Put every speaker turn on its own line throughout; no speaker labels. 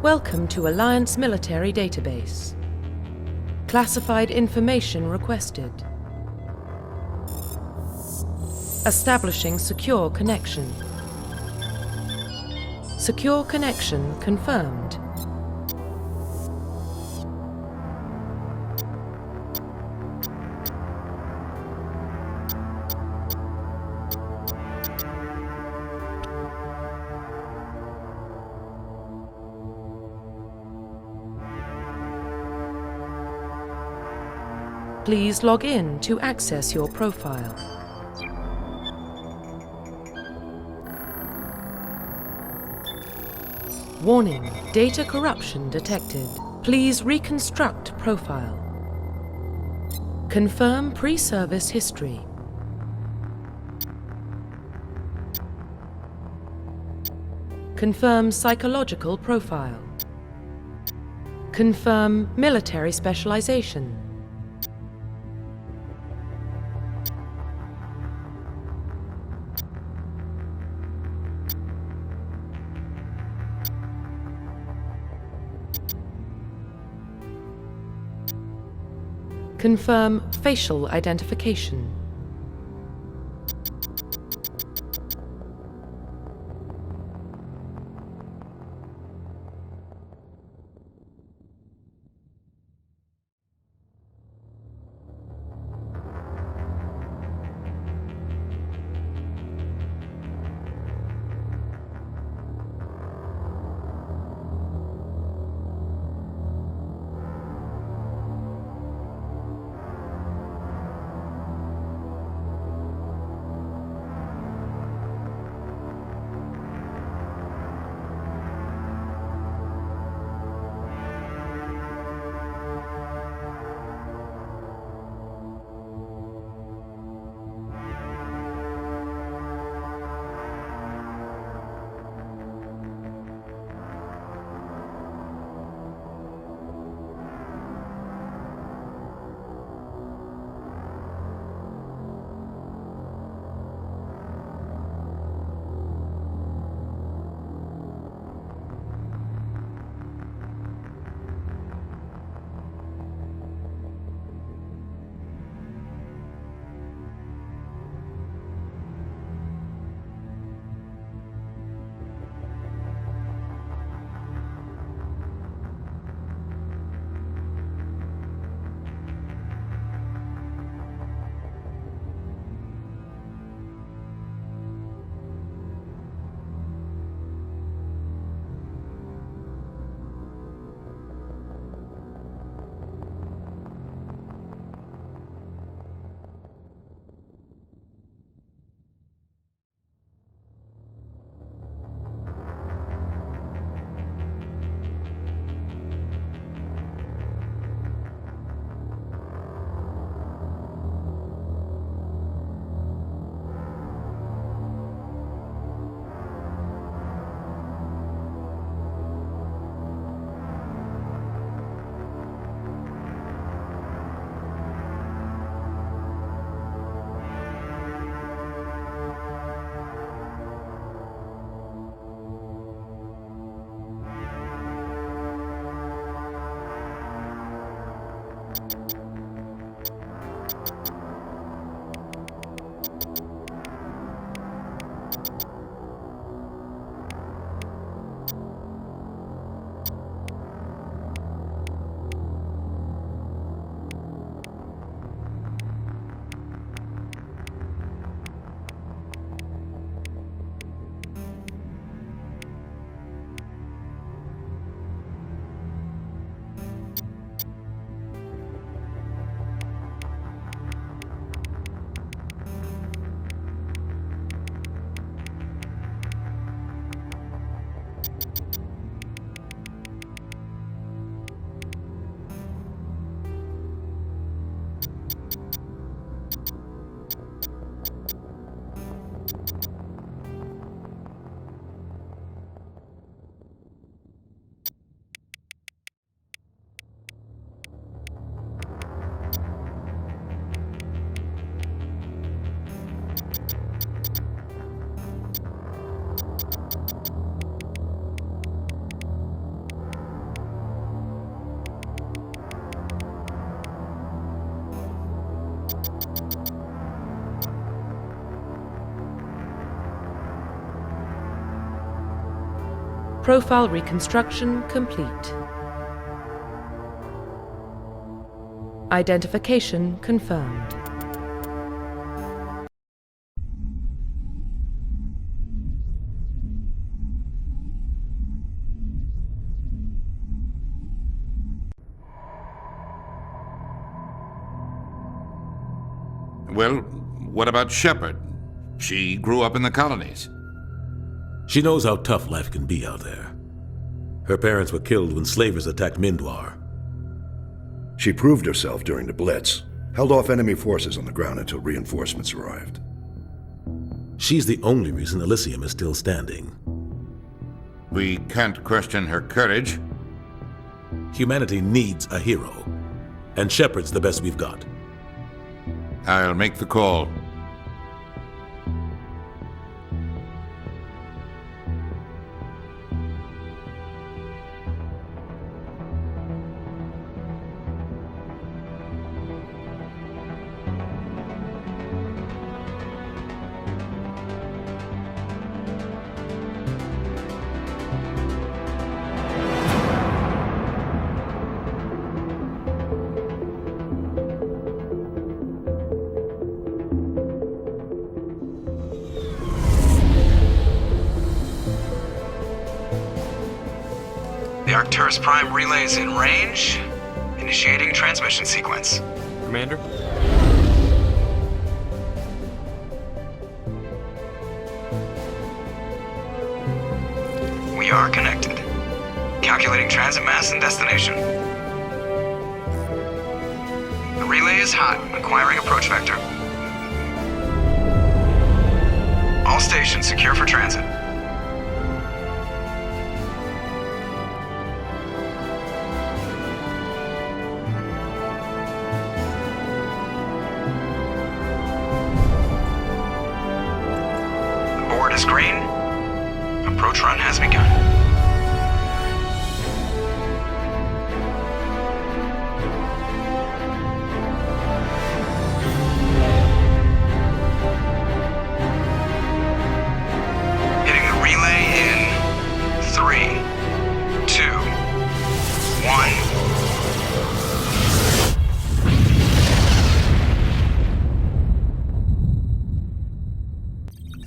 Welcome to Alliance Military Database. Classified information requested. Establishing secure connection. Secure connection confirmed. Please log in to access your profile. Warning, data corruption detected. Please reconstruct profile. Confirm pre-service history. Confirm psychological profile. Confirm military specialization. Confirm facial identification. Profile reconstruction complete. Identification confirmed.
Well, what about Sheppard? She grew up in the colonies.
She knows how tough life can be out there. Her parents were killed when slavers attacked Mindwar.
She proved herself during the Blitz, held off enemy forces on the ground until reinforcements arrived.
She's the only reason Elysium is still standing.
We can't question her courage.
Humanity needs a hero, and Sheppard's the best we've got.
I'll make the call.
The Arcturus Prime relay's in range. Initiating transmission sequence.
Commander?
We are connected. Calculating transit mass and destination. The relay is hot, acquiring approach vector. All stations secure for transit. The board is green. Approach run has begun. Hitting the relay in 3, 2, 1.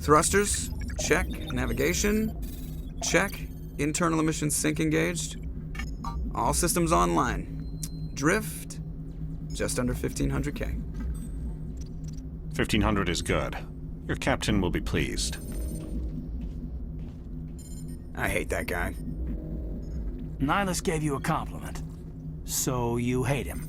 Thrusters, check. Navigation, check. Internal emissions sync engaged. All systems online. Drift, just under 1500K.
1500 is good. Your captain will be pleased.
I hate that guy.
Nihilus gave you a compliment. So you hate him.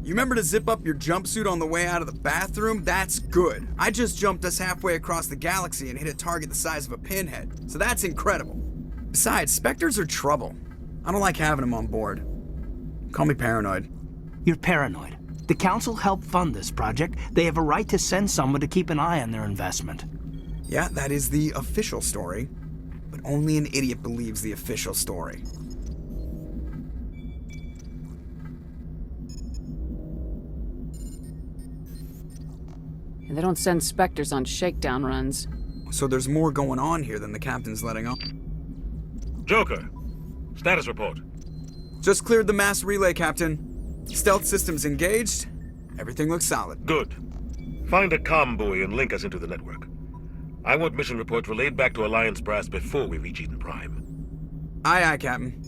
You remember to zip up your jumpsuit on the way out of the bathroom? That's good. I just jumped us halfway across the galaxy and hit a target the size of a pinhead, so that's incredible. Besides, Spectres are trouble. I don't like having them on board. Call me paranoid.
You're paranoid. The Council helped fund this project. They have a right to send someone to keep an eye on their investment.
Yeah, that is the official story, but only an idiot believes the official story.
They don't send Spectres on shakedown runs.
So there's more going on here than the captain's letting on.
Joker, status report.
Just cleared the mass relay, Captain. Stealth systems engaged. Everything looks solid.
Good. Find a comm buoy and link us into the network. I want mission reports relayed back to Alliance Brass before we reach Eden Prime.
Aye, aye, Captain.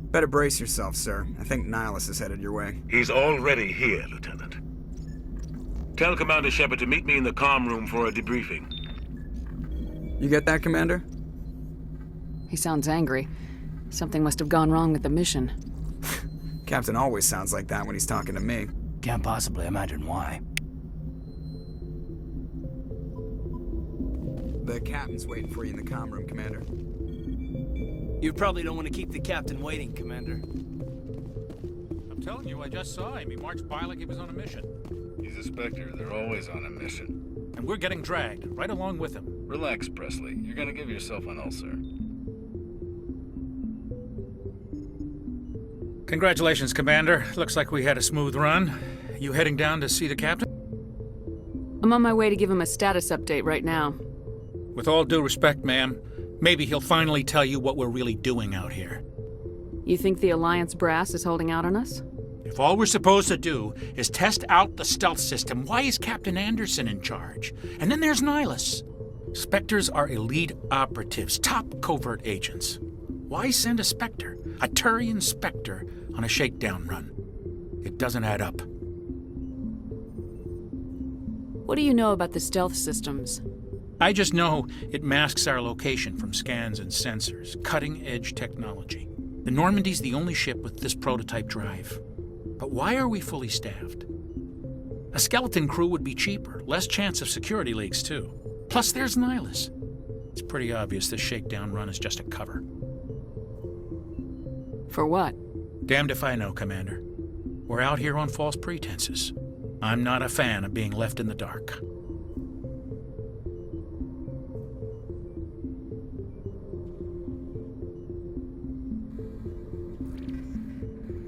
Better brace yourself, sir. I think Nihilus is headed your way.
He's already here, Lieutenant. Tell Commander Sheppard to meet me in the comm room for a debriefing.
You get that, Commander?
He sounds angry. Something must have gone wrong with the mission.
Captain always sounds like that when he's talking to me.
Can't possibly imagine why.
The captain's waiting for you in the comm room, Commander.
You probably don't want to keep the captain waiting, Commander.
I'm telling you, I just saw him. He marched by like he was on a mission.
He's a Spectre. They're always on a mission.
And we're getting dragged, right along with him.
Relax, Presley. You're gonna give yourself an ulcer.
Congratulations, Commander. Looks like we had a smooth run. You heading down to see the captain?
I'm on my way to give him a status update right now.
With all due respect, ma'am, maybe he'll finally tell you what we're really doing out here.
You think the Alliance brass is holding out on us?
If all we're supposed to do is test out the stealth system, why is Captain Anderson in charge? And then there's Nihilus. Spectres are elite operatives, top covert agents. Why send a Spectre, a Turian Spectre, on a shakedown run? It doesn't add up.
What do you know about the stealth systems?
I just know it masks our location from scans and sensors, cutting-edge technology. The Normandy's the only ship with this prototype drive. But why are we fully staffed? A skeleton crew would be cheaper, less chance of security leaks too. Plus there's Nihilus. It's pretty obvious this shakedown run is just a cover.
For what?
Damned if I know, Commander. We're out here on false pretenses. I'm not a fan of being left in the dark.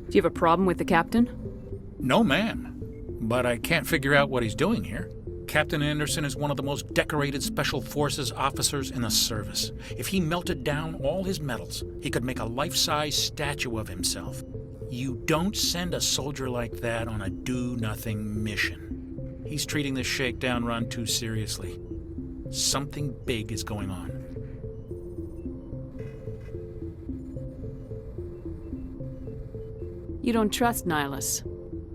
Do you have a problem with the captain?
No, ma'am. But I can't figure out what he's doing here. Captain Anderson is one of the most decorated Special Forces officers in the service. If he melted down all his medals, he could make a life-size statue of himself. You don't send a soldier like that on a do-nothing mission. He's treating this shakedown run too seriously. Something big is going on.
You don't trust Nihilus.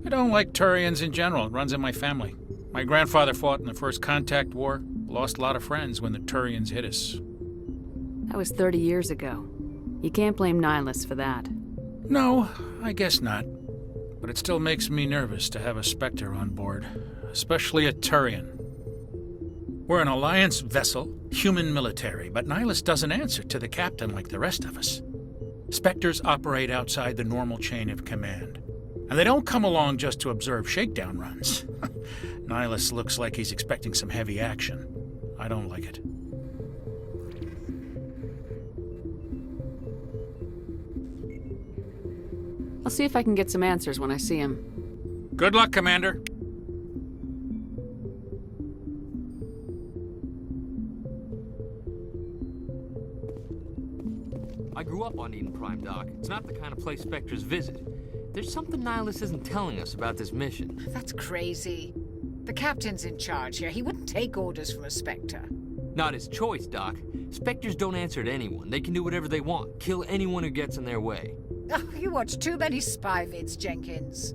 I don't like Turians in general. It runs in my family. My grandfather fought in the First Contact War. Lost a lot of friends when the Turians hit us.
That was 30 years ago. You can't blame Nihilus for that.
No, I guess not. But it still makes me nervous to have a Spectre on board. Especially a Turian. We're an Alliance vessel, human military, but Nihilus doesn't answer to the captain like the rest of us. Spectres operate outside the normal chain of command. And they don't come along just to observe shakedown runs. Nihilus looks like he's expecting some heavy action. I don't like it.
I'll see if I can get some answers when I see him.
Good luck, Commander.
I grew up on Eden Prime, Doc. It's not the kind of place Spectres visit. There's something Nihilus isn't telling us about this mission.
That's crazy. The captain's in charge here. He wouldn't take orders from a Spectre.
Not his choice, Doc. Spectres don't answer to anyone. They can do whatever they want. Kill anyone who gets in their way.
Oh, you watch too many spy vids, Jenkins.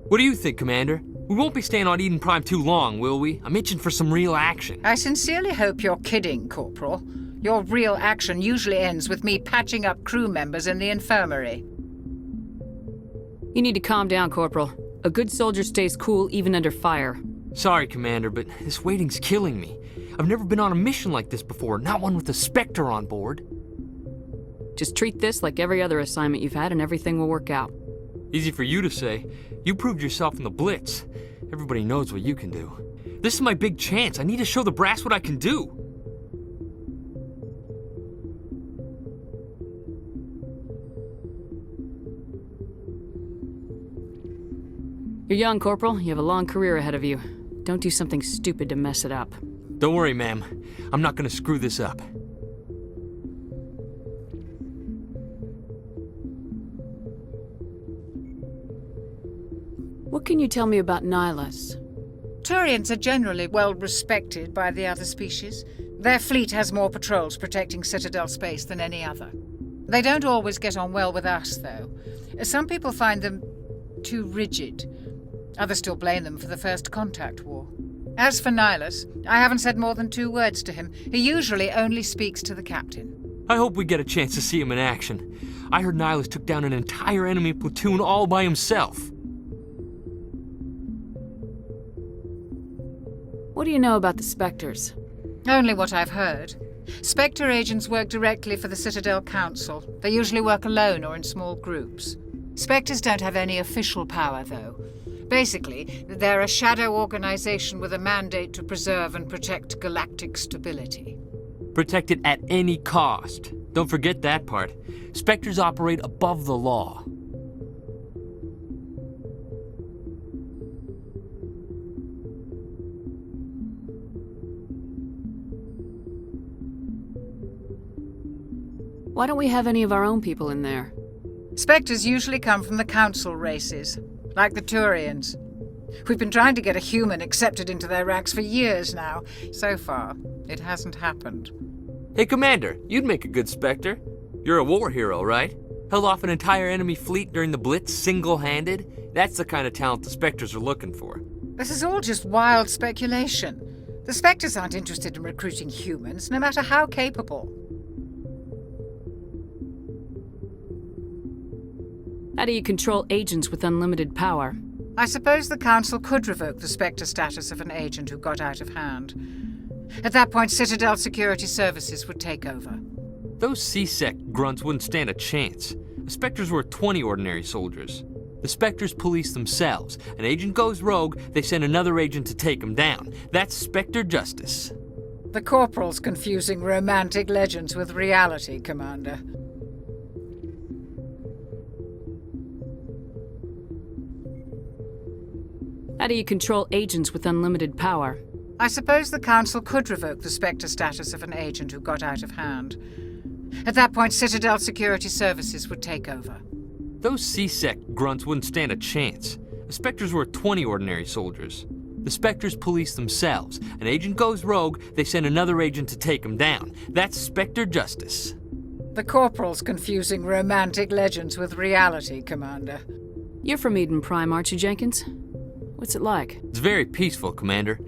What do you think, Commander? We won't be staying on Eden Prime too long, will we? I'm itching for some real action.
I sincerely hope you're kidding, Corporal. Your real action usually ends with me patching up crew members in the infirmary.
You need to calm down, Corporal. A good soldier stays cool even under fire.
Sorry, Commander, but this waiting's killing me. I've never been on a mission like this before, not one with a Spectre on board.
Just treat this like every other assignment you've had and everything will work out.
Easy for you to say. You proved yourself in the Blitz. Everybody knows what you can do. This is my big chance. I need to show the brass what I can do.
You're young, Corporal. You have a long career ahead of you. Don't do something stupid to mess it up.
Don't worry, ma'am. I'm not gonna screw this up.
What can you tell me about Nihilus?
Turians are generally well respected by the other species. Their fleet has more patrols protecting Citadel space than any other. They don't always get on well with us, though. Some people find them too rigid. Others still blame them for the First Contact War. As for Nihilus, I haven't said more than 2 words to him. He usually only speaks to the captain.
I hope we get a chance to see him in action. I heard Nihilus took down an entire enemy platoon all by himself.
What do you know about the Spectres?
Only what I've heard. Spectre agents work directly for the Citadel Council. They usually work alone or in small groups. Spectres don't have any official power, though. Basically, they're a shadow organization with a mandate to preserve and protect galactic stability.
Protect it at any cost. Don't forget that part. Spectres operate above the law.
Why don't we have any of our own people in there?
Spectres usually come from the council races, like the Turians. We've been trying to get a human accepted into their ranks for years now. So far, it hasn't happened.
Hey, Commander, you'd make a good Spectre. You're a war hero, right? Held off an entire enemy fleet during the Blitz single-handed? That's the kind of talent the Spectres are looking for.
This is all just wild speculation. The Spectres aren't interested in recruiting humans, no matter how capable.
How do you control agents with unlimited power?
I suppose the Council could revoke the Spectre status of an agent who got out of hand. At that point, Citadel Security Services would take over.
Those C-Sec grunts wouldn't stand a chance. The Spectres were 20 ordinary soldiers. The Spectres police themselves. An agent goes rogue, they send another agent to take him down. That's Spectre justice.
The Corporal's confusing romantic legends with reality, Commander.
How do you control agents with unlimited power?
I suppose the Council could revoke the Spectre status of an agent who got out of hand. At that point, Citadel Security Services would take over.
Those C-Sec grunts wouldn't stand a chance. The Spectres were 20 ordinary soldiers. The Spectres police themselves. An agent goes rogue, they send another agent to take him down. That's Spectre justice.
The Corporal's confusing romantic legends with reality, Commander.
You're from Eden Prime, aren't you, Jenkins? What's it like?
It's very peaceful, Commander.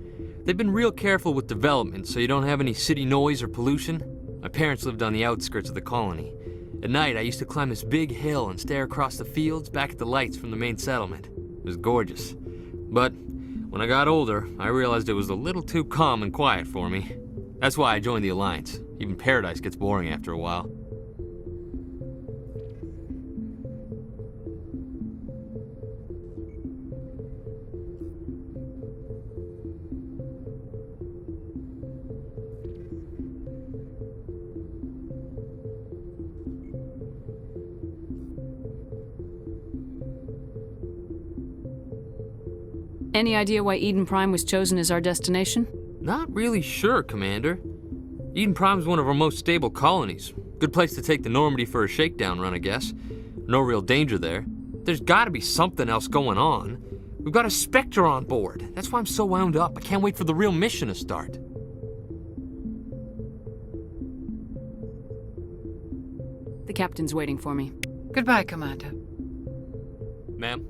They've been real careful with development so you don't have any city noise or pollution. My parents lived on the outskirts of the colony. At night, I used to climb this big hill and stare across the fields back at the lights from the main settlement. It was gorgeous. But when I got older, I realized it was a little too calm and quiet for me. That's why I joined the Alliance. Even Paradise gets boring after a while.
Any idea why Eden Prime was chosen as our destination?
Not really sure, Commander. Eden Prime's one of our most stable colonies. Good place to take the Normandy for a shakedown run, I guess. No real danger there. There's gotta be something else going on. We've got a Spectre on board. That's why I'm so wound up. I can't wait for the real mission to start.
The captain's waiting for me.
Goodbye, Commander.
Ma'am?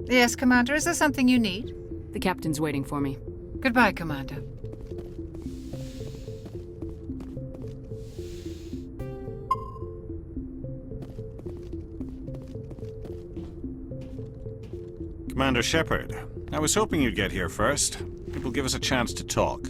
Yes, Commander. Is there something you need?
The captain's waiting for me.
Goodbye, Commander.
Commander Sheppard, I was hoping you'd get here first. It will give us a chance to talk.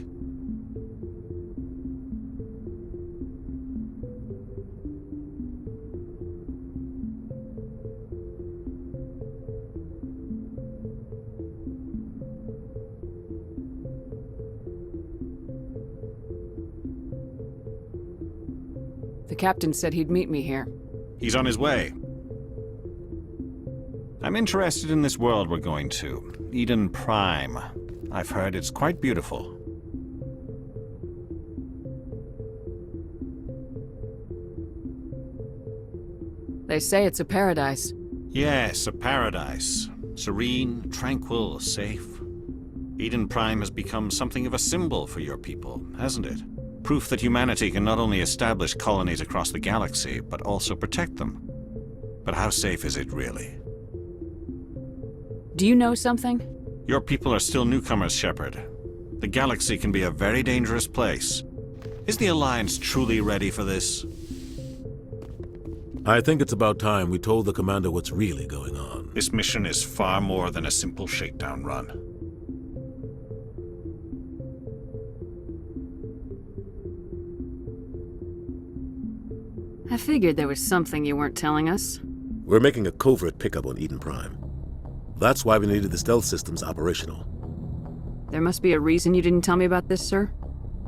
The captain said he'd meet me here.
He's on his way. I'm interested in this world we're going to, Eden Prime. I've heard it's quite beautiful.
They say it's a paradise.
Yes, a paradise. Serene, tranquil, safe. Eden Prime has become something of a symbol for your people, hasn't it? Proof that humanity can not only establish colonies across the galaxy, but also protect them. But how safe is it really?
Do you know something?
Your people are still newcomers, Sheppard. The galaxy can be a very dangerous place. Is the Alliance truly ready for this?
I think it's about time we told the commander what's really going on.
This mission is far more than a simple shakedown run.
I figured there was something you weren't telling us.
We're making a covert pickup on Eden Prime. That's why we needed the stealth systems operational.
There must be a reason you didn't tell me about this, sir?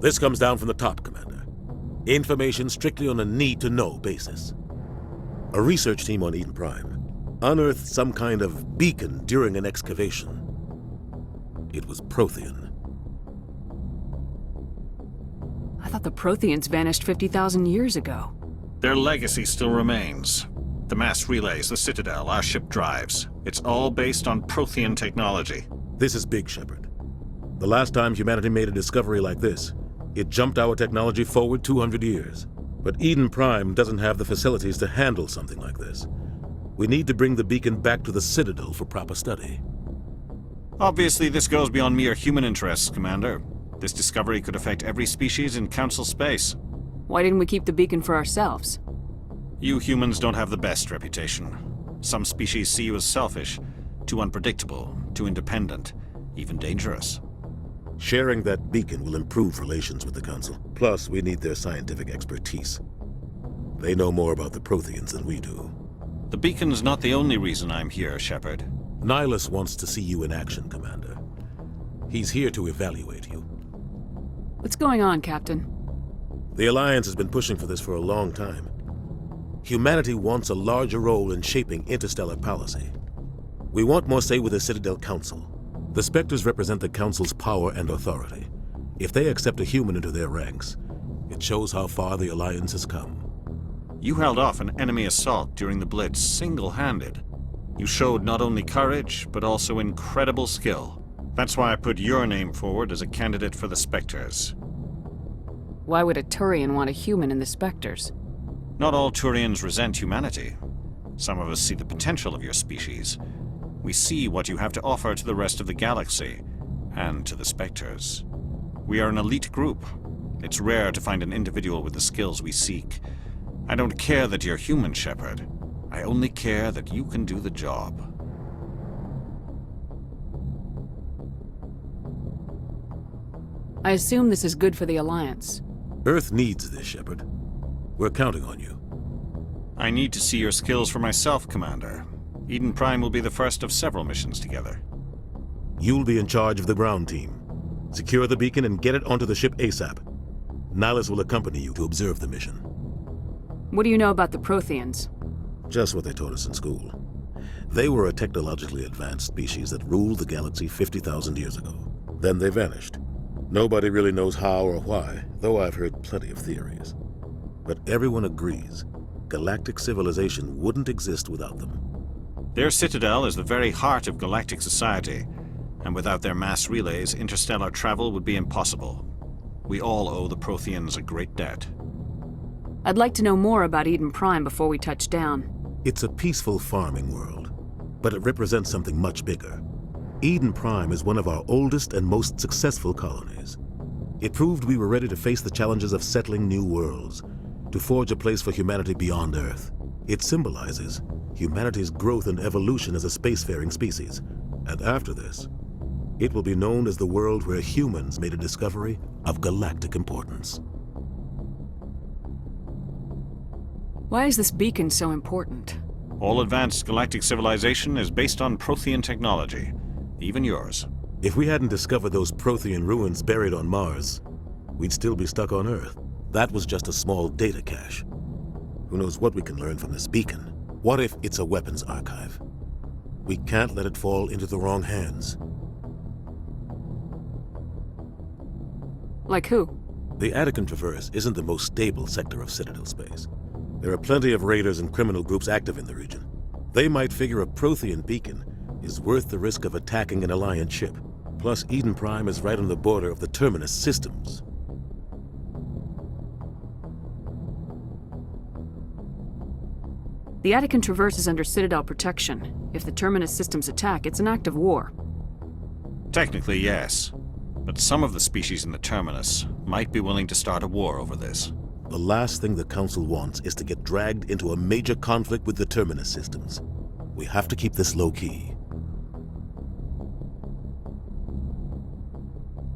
This comes down from the top, Commander. Information strictly on a need-to-know basis. A research team on Eden Prime unearthed some kind of beacon during an excavation. It was Prothean.
I thought the Protheans vanished 50,000 years ago.
Their legacy still remains. The mass relays, the Citadel, our ship drives. It's all based on Prothean technology.
This is big, Sheppard. The last time humanity made a discovery like this, it jumped our technology forward 200 years. But Eden Prime doesn't have the facilities to handle something like this. We need to bring the beacon back to the Citadel for proper study.
Obviously, this goes beyond mere human interests, Commander. This discovery could affect every species in Council space.
Why didn't we keep the beacon for ourselves?
You humans don't have the best reputation. Some species see you as selfish, too unpredictable, too independent, even dangerous.
Sharing that beacon will improve relations with the Council. Plus, we need their scientific expertise. They know more about the Protheans than we do.
The beacon's not the only reason I'm here, Sheppard.
Nihilus wants to see you in action, Commander. He's here to evaluate you.
What's going on, Captain?
The Alliance has been pushing for this for a long time. Humanity wants a larger role in shaping interstellar policy. We want more say with the Citadel Council. The Spectres represent the Council's power and authority. If they accept a human into their ranks, it shows how far the Alliance has come.
You held off an enemy assault during the Blitz single-handed. You showed not only courage, but also incredible skill. That's why I put your name forward as a candidate for the Spectres.
Why would a Turian want a human in the Spectres?
Not all Turians resent humanity. Some of us see the potential of your species. We see what you have to offer to the rest of the galaxy, and to the Spectres. We are an elite group. It's rare to find an individual with the skills we seek. I don't care that you're human, Sheppard. I only care that you can do the job.
I assume this is good for the Alliance.
Earth needs this, Sheppard. We're counting on you.
I need to see your skills for myself, Commander. Eden Prime will be the first of several missions together.
You'll be in charge of the ground team. Secure the beacon and get it onto the ship ASAP. Nihilus will accompany you to observe the mission.
What do you know about the Protheans?
Just what they taught us in school. They were a technologically advanced species that ruled the galaxy 50,000 years ago. Then they vanished. Nobody really knows how or why, though I've heard plenty of theories. But everyone agrees, galactic civilization wouldn't exist without them.
Their citadel is the very heart of galactic society, and without their mass relays, interstellar travel would be impossible. We all owe the Protheans a great debt.
I'd like to know more about Eden Prime before we touch down.
It's a peaceful farming world, but it represents something much bigger. Eden Prime is one of our oldest and most successful colonies. It proved we were ready to face the challenges of settling new worlds, to forge a place for humanity beyond Earth. It symbolizes humanity's growth and evolution as a spacefaring species. And after this, it will be known as the world where humans made a discovery of galactic importance.
Why is this beacon so important?
All advanced galactic civilization is based on Prothean technology, even yours.
If we hadn't discovered those Prothean ruins buried on Mars, we'd still be stuck on Earth. That was just a small data cache. Who knows what we can learn from this beacon? What if it's a weapons archive? We can't let it fall into the wrong hands.
Like who?
The Attican Traverse isn't the most stable sector of Citadel space. There are plenty of raiders and criminal groups active in the region. They might figure a Prothean beacon is worth the risk of attacking an Alliance ship. Plus, Eden Prime is right on the border of the Terminus systems.
The Attican Traverse is under Citadel protection. If the Terminus systems attack, it's an act of war.
Technically, yes. But some of the species in the Terminus might be willing to start a war over this.
The last thing the Council wants is to get dragged into a major conflict with the Terminus systems. We have to keep this low-key.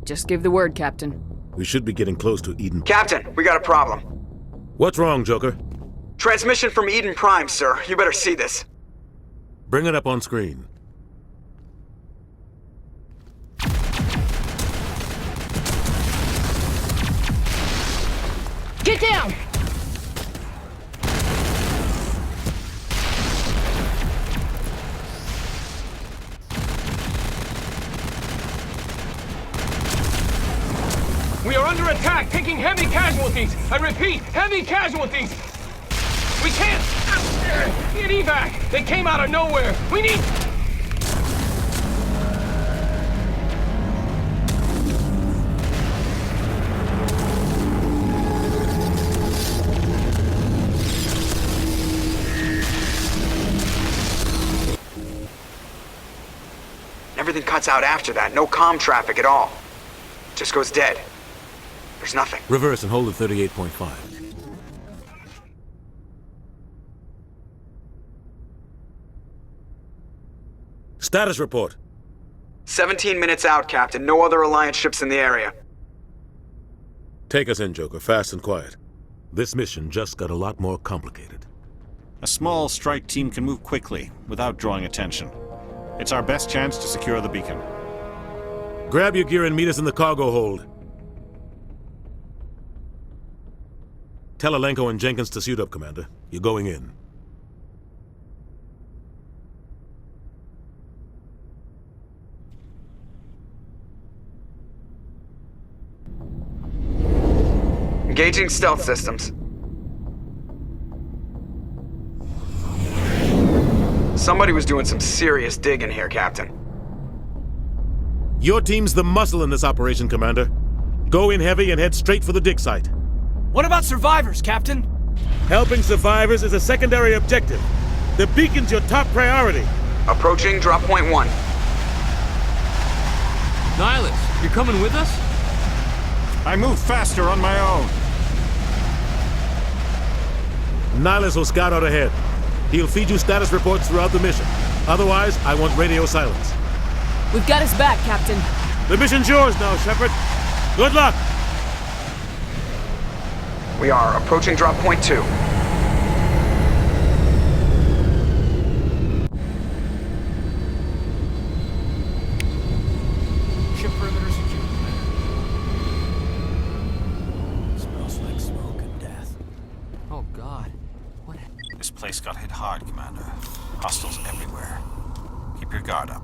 Just give the word, Captain.
We should be getting close to Eden.
Captain, we got a problem.
What's wrong, Joker?
Transmission from Eden Prime, sir. You better see this.
Bring it up on screen.
Get down!
We are under attack, taking heavy casualties. I repeat, heavy casualties.
We can't! Get evac! They came out of nowhere! We need...
Everything cuts out after that. No comm traffic at all. Just goes dead. There's nothing.
Reverse and hold at 38.5. Status report.
17 minutes out, Captain. No other Alliance ships in the area.
Take us in, Joker, fast and quiet. This mission just got a lot more complicated.
A small strike team can move quickly, without drawing attention. It's our best chance to secure the beacon.
Grab your gear and meet us in the cargo hold. Tell Alenko and Jenkins to suit up, Commander. You're going in.
Engaging stealth systems. Somebody was doing some serious digging here, Captain.
Your team's the muscle in this operation, Commander. Go in heavy and head straight for the dig site.
What about survivors, Captain?
Helping survivors is a secondary objective. The beacon's your top priority.
Approaching drop point 1.
Nihilus, you're coming with us?
I move faster on my own.
Nihilus will scout out ahead. He'll feed you status reports throughout the mission. Otherwise, I want radio silence.
We've got his back, Captain.
The mission's yours now, Sheppard. Good luck!
We are approaching drop point 2.
Ship perimeter secure. Smells like smoke and death.
Oh, God. What?
This place got hit hard, Commander. Hostiles everywhere. Keep your guard up.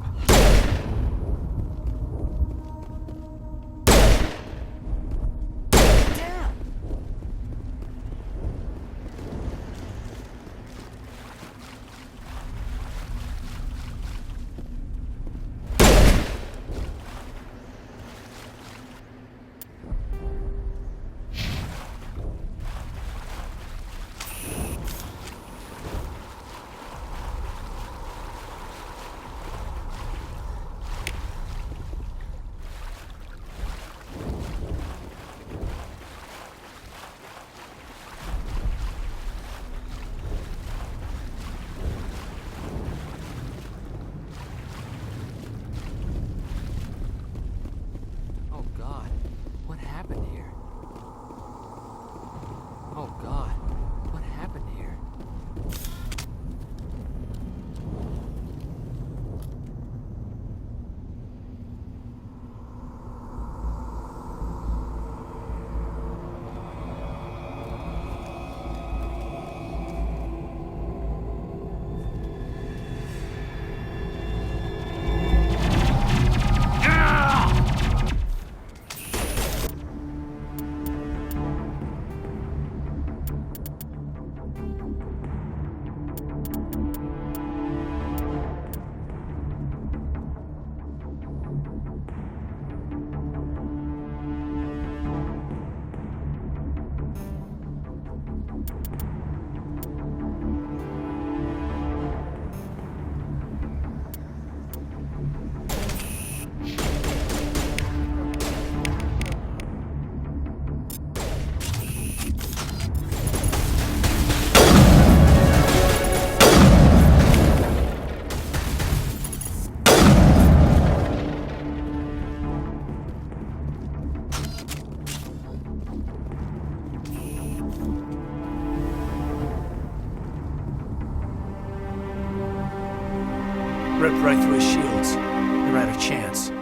Ripped right through his shields. They're out of chance.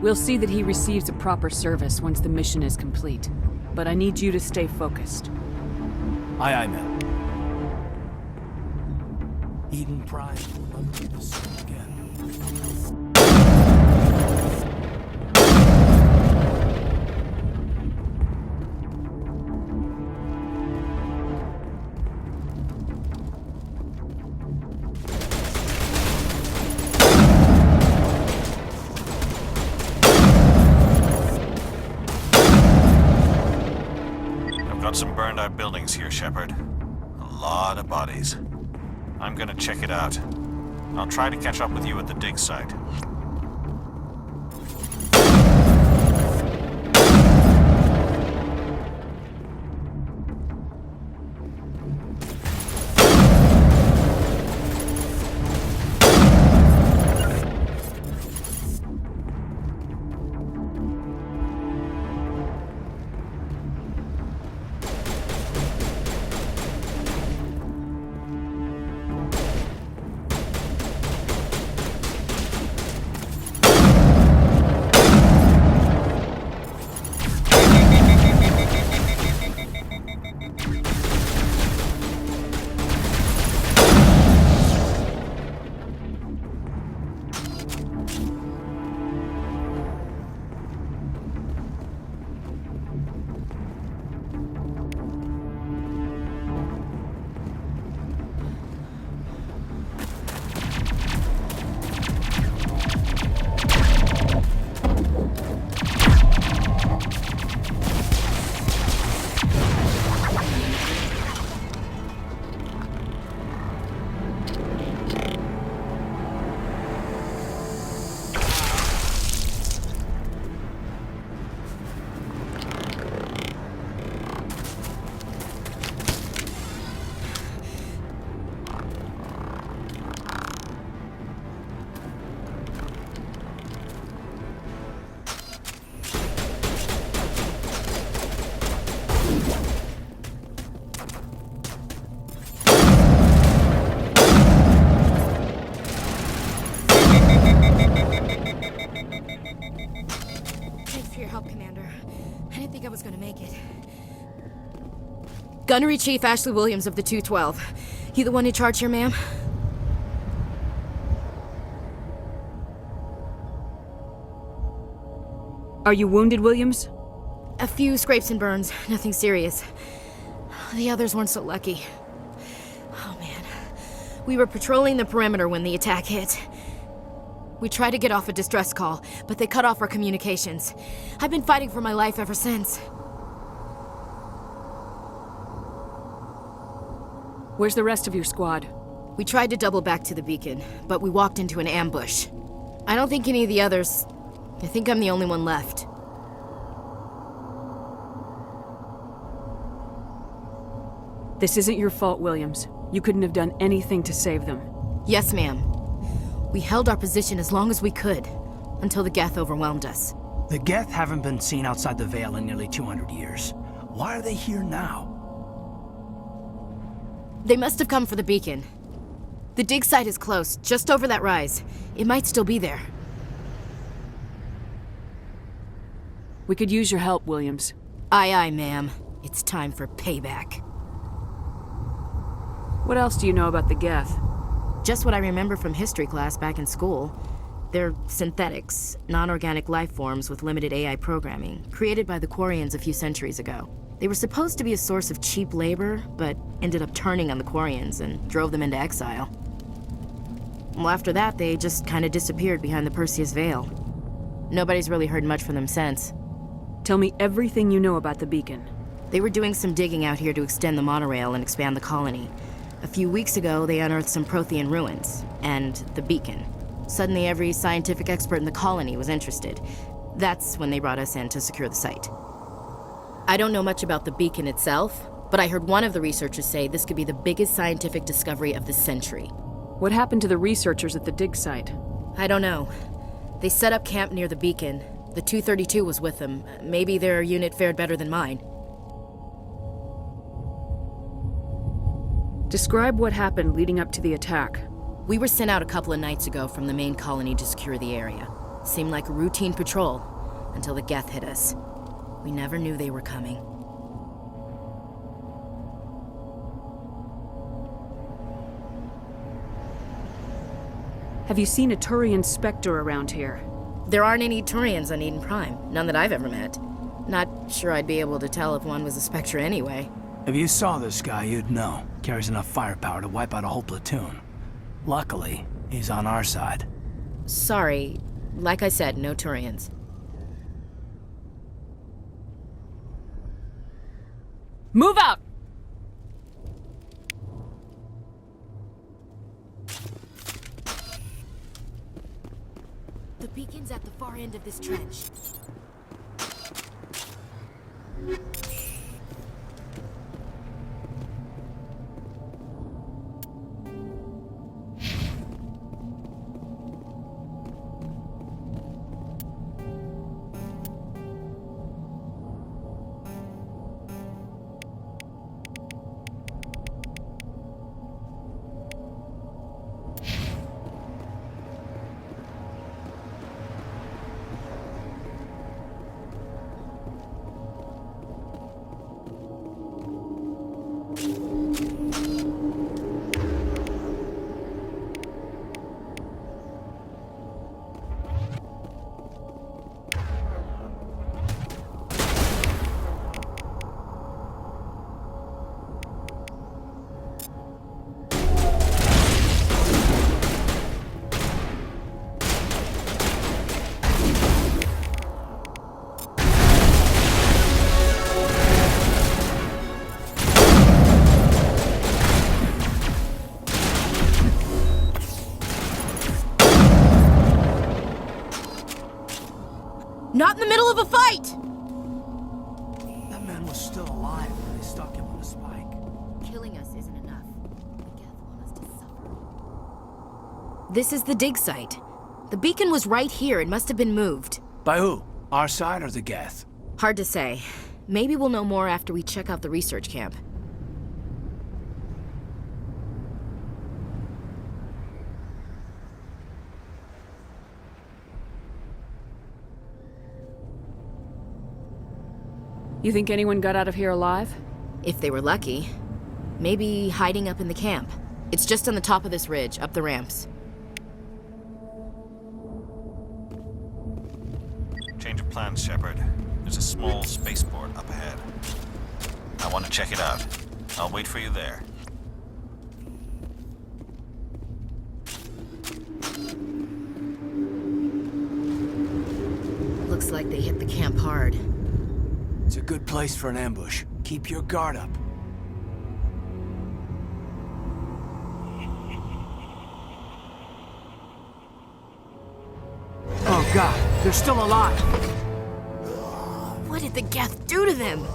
We'll see that he receives a proper service once the mission is complete. But I need you to stay focused.
Aye, aye, ma'am. Eden Prime will not do this again.
Got some burned out buildings here, Sheppard. A lot of bodies. I'm gonna check it out. I'll try to catch up with you at the dig site.
Gunnery Chief Ashley Williams of the 212. You the one in charge here, ma'am?
Are you wounded, Williams?
A few scrapes and burns, nothing serious. The others weren't so lucky. Oh man. We were patrolling the perimeter when the attack hit. We tried to get off a distress call, but they cut off our communications. I've been fighting for my life ever since.
Where's the rest of your squad?
We tried to double back to the beacon, but we walked into an ambush. I don't think any of the others... I think I'm the only one left.
This isn't your fault, Williams. You couldn't have done anything to save them.
Yes, ma'am. We held our position as long as we could, until the Geth overwhelmed us.
The Geth haven't been seen outside the Veil in nearly 200 years. Why are they here now?
They must have come for the beacon. The dig site is close, just over that rise. It might still be there.
We could use your help, Williams.
Aye, aye, ma'am. It's time for payback.
What else do you know about the Geth?
Just what I remember from history class back in school. They're synthetics, non-organic life forms with limited AI programming, created by the Quarians a few centuries ago. They were supposed to be a source of cheap labor, but ended up turning on the Quarians and drove them into exile. Well, after that, they just kind of disappeared behind the Perseus Veil. Nobody's really heard much from them since.
Tell me everything you know about the beacon.
They were doing some digging out here to extend the monorail and expand the colony. A few weeks ago, they unearthed some Prothean ruins, and the beacon. Suddenly, every scientific expert in the colony was interested. That's when they brought us in to secure the site. I don't know much about the beacon itself, but I heard one of the researchers say this could be the biggest scientific discovery of the century.
What happened to the researchers at the dig site?
I don't know. They set up camp near the beacon. The 232 was with them. Maybe their unit fared better than mine.
Describe what happened leading up to the attack.
We were sent out a couple of nights ago from the main colony to secure the area. Seemed like a routine patrol, until the Geth hit us. We never knew they were coming.
Have you seen a Turian Spectre around here?
There aren't any Turians on Eden Prime. None that I've ever met. Not sure I'd be able to tell if one was a Spectre anyway.
If you saw this guy, you'd know. Carries enough firepower to wipe out a whole platoon. Luckily, he's on our side.
Sorry. Like I said, no Turians.
Move out!
The beacon's at the far end of this trench. Not in the middle of a fight!
That man was still alive when they stuck him on a spike.
Killing us isn't enough. The Geth want us to suffer. This is the dig site. The beacon was right here. It must have been moved.
By who? Our side or the Geth?
Hard to say. Maybe we'll know more after we check out the research camp.
You think anyone got out of here alive?
If they were lucky. Maybe hiding up in the camp. It's just on the top of this ridge, up the ramps.
Change of plans, Sheppard. There's a small spaceport up ahead. I want to check it out. I'll wait for you there.
Looks like they hit the camp hard.
It's a good place for an ambush. Keep your guard up. Oh god, they're still alive!
What did the Geth do to them?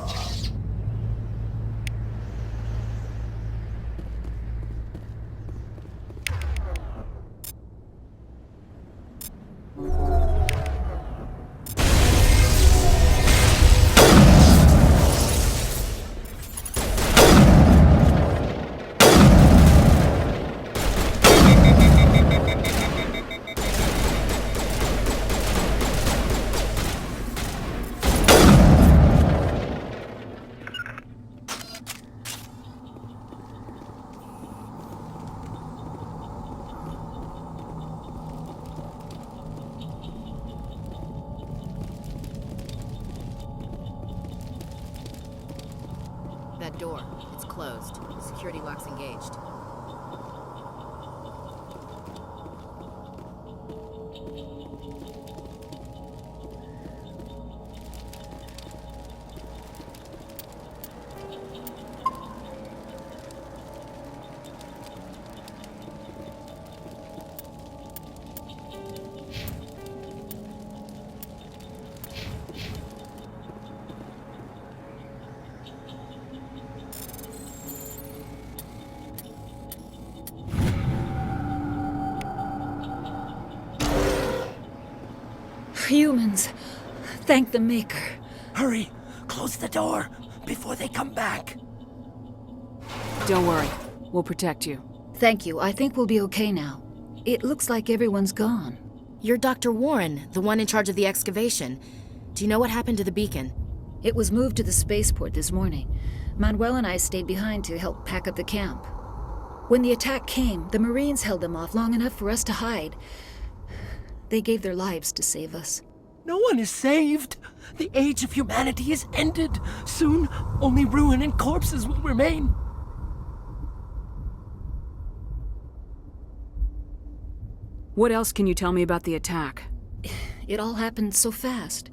That door, it's closed. Security lock's engaged.
Humans. Thank the Maker.
Hurry! Close the door before they come back.
Don't worry. We'll protect you.
Thank you. I think we'll be okay now. It looks like everyone's gone.
You're Dr. Warren, the one in charge of the excavation. Do you know what happened to the beacon?
It was moved to the spaceport this morning. Manuel and I stayed behind to help pack up the camp. When the attack came, the Marines held them off long enough for us to hide. They gave their lives to save us.
No one is saved. The age of humanity is ended. Soon, only ruin and corpses will remain.
What else can you tell me about the attack?
It all happened so fast.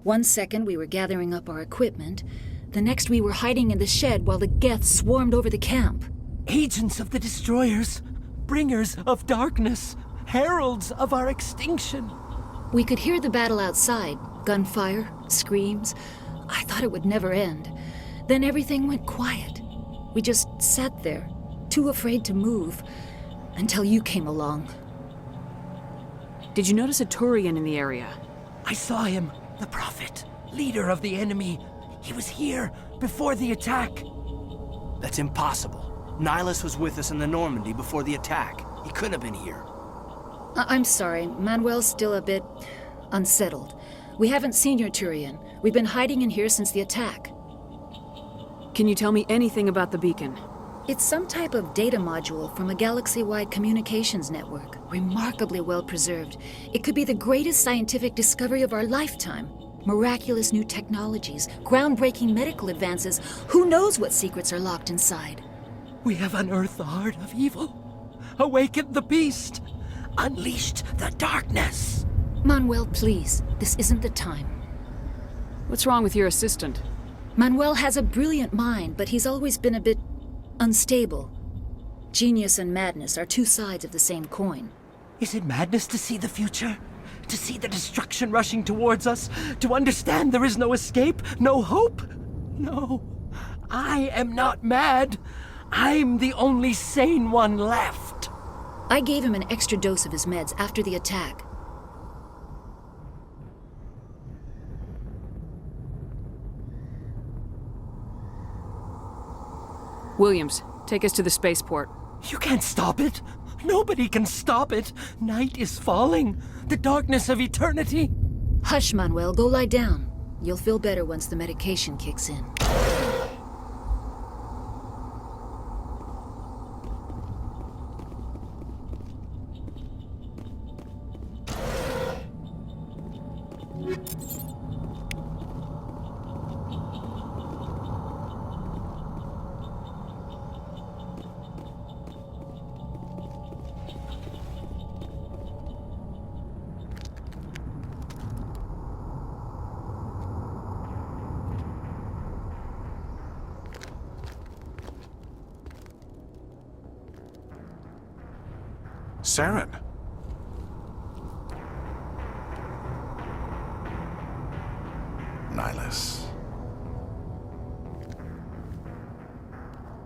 1 second we were gathering up our equipment. The next we were hiding in the shed while the Geth swarmed over the camp.
Agents of the Destroyers, bringers of darkness, heralds of our extinction.
We could hear the battle outside. Gunfire, screams. I thought it would never end. Then everything went quiet. We just sat there, too afraid to move, until you came along.
Did you notice a Turian in the area?
I saw him, the Prophet, leader of the enemy. He was here before the attack.
That's impossible. Nihilus was with us in the Normandy before the attack. He couldn't have been here.
I'm sorry, Manuel's still a bit unsettled. We haven't seen your Turian. We've been hiding in here since the attack.
Can you tell me anything about the beacon?
It's some type of data module from a galaxy-wide communications network. Remarkably well preserved. It could be the greatest scientific discovery of our lifetime. Miraculous new technologies, groundbreaking medical advances. Who knows what secrets are locked inside?
We have unearthed the heart of evil, awakened the beast, unleashed the darkness.
Manuel, please. This isn't the time.
What's wrong with your assistant?
Manuel has a brilliant mind, but he's always been a bit unstable. Genius and madness are two sides of the same coin.
Is it madness to see the future? To see the destruction rushing towards us? To understand there is no escape? No hope? No. I am not mad. I'm the only sane one left.
I gave him an extra dose of his meds after the attack.
Williams, take us to the spaceport.
You can't stop it. Nobody can stop it. Night is falling. The darkness of eternity.
Hush, Manuel. Go lie down. You'll feel better once the medication kicks in.
Saren.
Nihilus.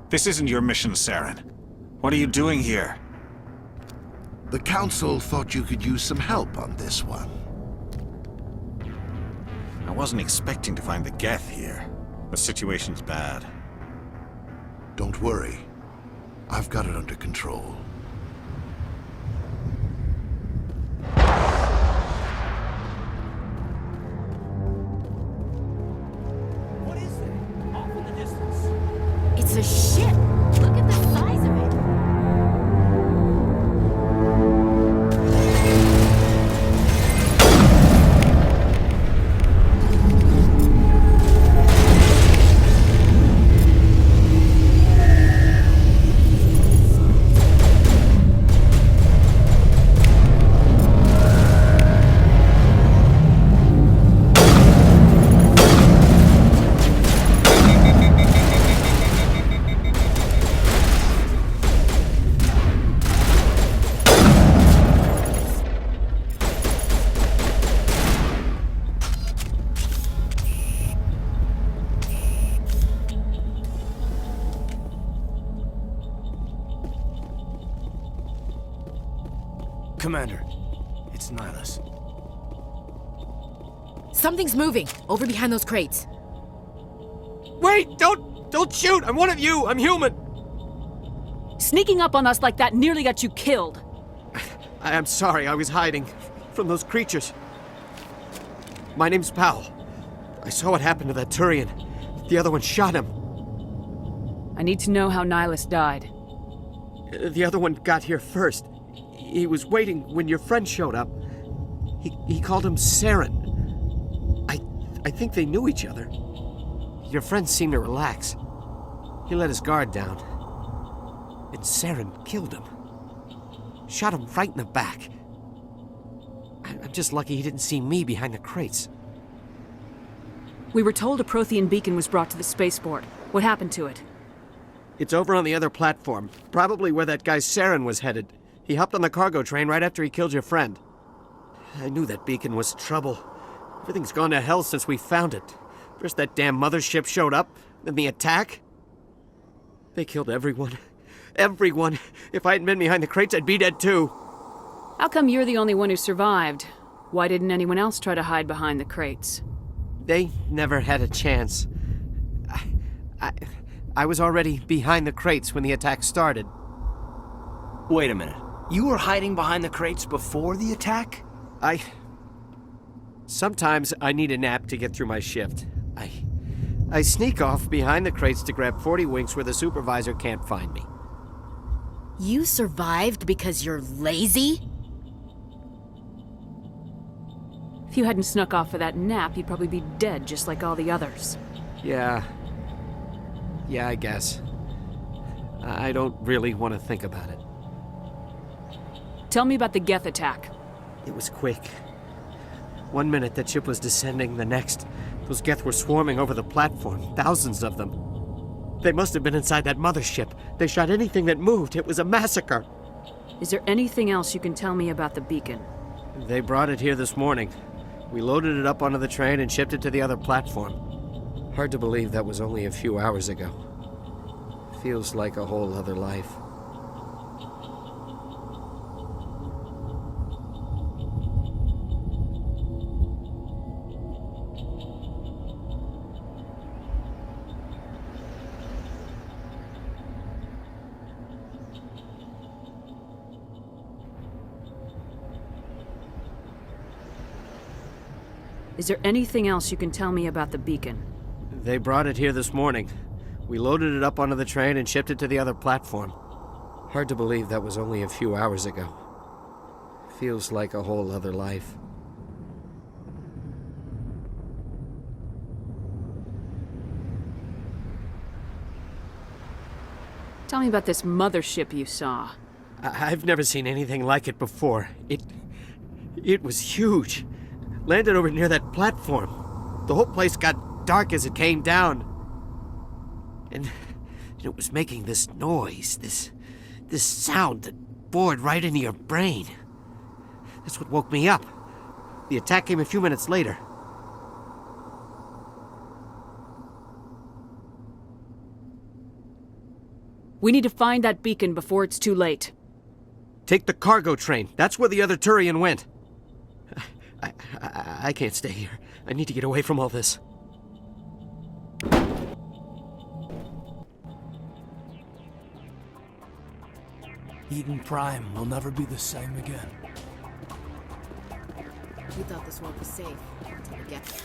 This isn't your mission, Saren. What are you doing here?
The Council thought you could use some help on this one.
I wasn't expecting to find the Geth here. The situation's bad.
Don't worry. I've got it under control.
It's a ship! Look at the size of it!
Commander, it's Nihilus.
Something's moving, over behind those crates.
Wait! Don't shoot! I'm one of you! I'm human!
Sneaking up on us like that nearly got you killed.
I'm sorry, I was hiding from those creatures. My name's Powell. I saw what happened to that Turian. The other one shot him.
I need to know how Nihilus died.
The other one got here first. He was waiting when your friend showed up. He called him Saren. I think they knew each other. Your friend seemed to relax. He let his guard down. And Saren killed him. Shot him right in the back. I'm just lucky he didn't see me behind the crates.
We were told a Prothean beacon was brought to the spaceport. What happened to it?
It's over on the other platform, probably where that guy Saren was headed. He hopped on the cargo train right after he killed your friend. I knew that beacon was trouble. Everything's gone to hell since we found it. First that damn mothership showed up, then the attack. They killed everyone. Everyone. If I hadn't been behind the crates, I'd be dead too.
How come you're the only one who survived? Why didn't anyone else try to hide behind the crates?
They never had a chance. I was already behind the crates when the attack started.
Wait a minute. You were hiding behind the crates before the attack?
Sometimes I need a nap to get through my shift. I sneak off behind the crates to grab 40 winks where the supervisor can't find me.
You survived because you're lazy?
If you hadn't snuck off for that nap, you'd probably be dead just like all the others.
Yeah, I guess. I don't really want to think about it.
Tell me about the Geth attack.
It was quick. 1 minute that ship was descending, the next, those Geth were swarming over the platform, thousands of them. They must have been inside that mothership. They shot anything that moved. It was a massacre.
Is there anything else you can tell me about the beacon?
They brought it here this morning. We loaded it up onto the train and shipped it to the other platform. Hard to believe that was only a few hours ago. Feels like a whole other life.
Is there anything else you can tell me about the beacon?
They brought it here this morning. We loaded it up onto the train and shipped it to the other platform. Hard to believe that was only a few hours ago. Feels like a whole other life.
Tell me about this mothership you saw.
I've never seen anything like it before. It was huge. Landed over near that platform. The whole place got dark as it came down. And it was making this noise, this sound that bored right into your brain. That's what woke me up. The attack came a few minutes later.
We need to find that beacon before it's too late.
Take the cargo train. That's where the other Turian went. I can't stay here. I need to get away from all this.
Eden Prime will never be the same again.
We thought this world was safe until we get there.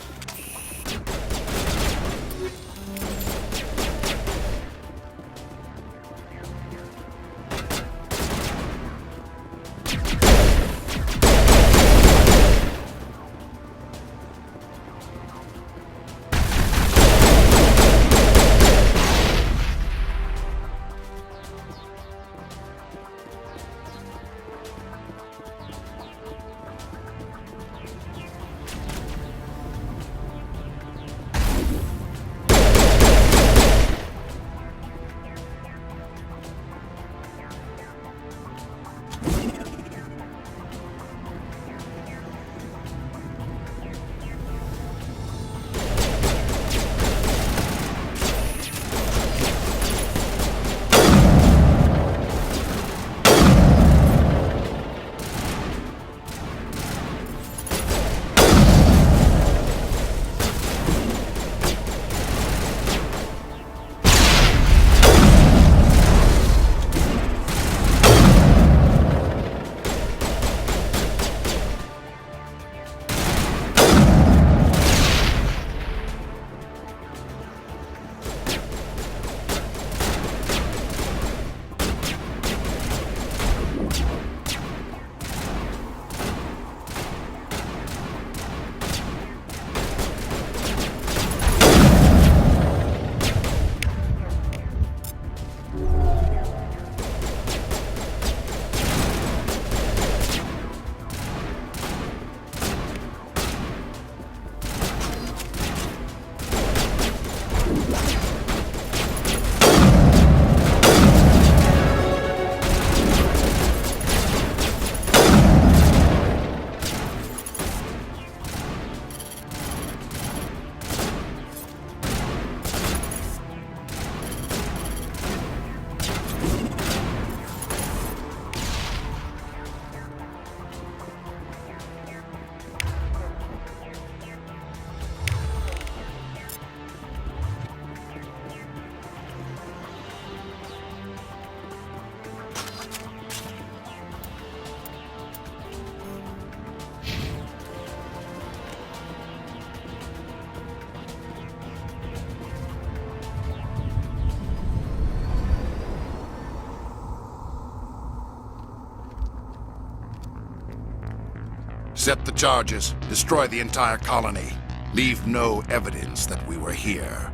Accept the charges. Destroy the entire colony. Leave no evidence that we were here.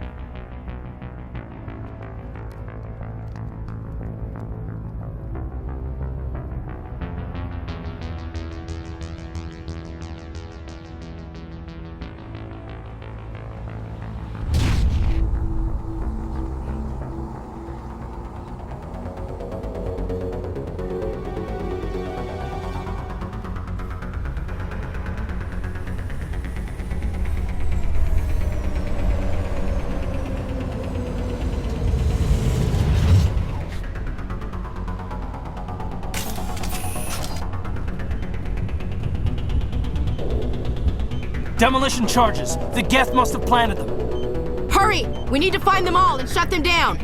Demolition charges. The Geth must have planted them.
Hurry! We need to find them all and shut them down!